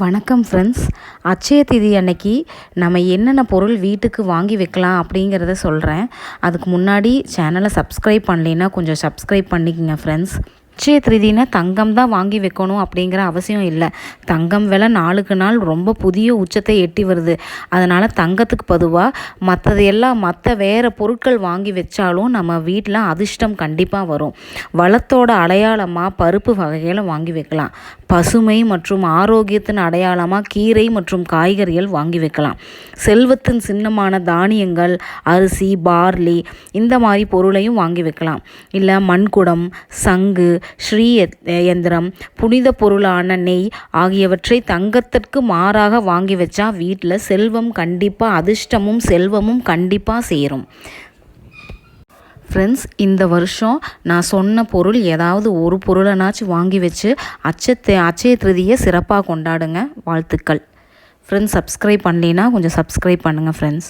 வணக்கம் ஃப்ரெண்ட்ஸ். அட்சய திதி அன்னைக்கு நம்ம என்னென்ன பொருள் வீட்டுக்கு வாங்கி வைக்கலாம் அப்படிங்கிறத சொல்கிறேன். அதுக்கு முன்னாடி சேனலை சப்ஸ்கிரைப் பண்ணலைன்னா கொஞ்சம் சப்ஸ்கிரைப் பண்ணிக்கோங்க ஃப்ரெண்ட்ஸ். அட்சய திருதினா தங்கம் தான் வாங்கி வைக்கணும் அப்படிங்கிற அவசியம் இல்லை. தங்கம் விலை நாளுக்கு நாள் ரொம்ப புதிய உச்சத்தை எட்டி வருது. அதனால் தங்கத்துக்கு பொதுவாக மற்ற வேறு பொருட்கள் வாங்கி வச்சாலும் நம்ம வீட்டில் அதிர்ஷ்டம் கண்டிப்பாக வரும். வளத்தோட அடையாளமாக பருப்பு வகைகளை வாங்கி வைக்கலாம். பசுமை மற்றும் ஆரோக்கியத்தின் அடையாளமாக கீரை மற்றும் காய்கறிகள் வாங்கி வைக்கலாம். செல்வத்தின் சின்னமான தானியங்கள், அரிசி, பார்லி இந்த மாதிரி பொருளையும் வாங்கி வைக்கலாம். இல்லை மண்குடம், சங்கு, ஸ்ரீ யந்திரம், புனித பொருளான நெய் ஆகியவற்றை தங்கத்திற்கு மாறாக வாங்கி வச்சா வீட்டில் செல்வம் கண்டிப்பாக, அதிர்ஷ்டமும் செல்வமும் கண்டிப்பாக சேரும். ஃப்ரெண்ட்ஸ், இந்த வருஷம் நான் சொன்ன பொருள் ஏதாவது ஒரு பொருளைனாச்சும் வாங்கி வச்சு அட்சய திருதியை சிறப்பாக கொண்டாடுங்க. வாழ்த்துக்கள் ஃப்ரெண்ட்ஸ். சப்ஸ்கிரைப் பண்ணலைன்னா கொஞ்சம் சப்ஸ்கிரைப் பண்ணுங்கள் ஃப்ரெண்ட்ஸ்.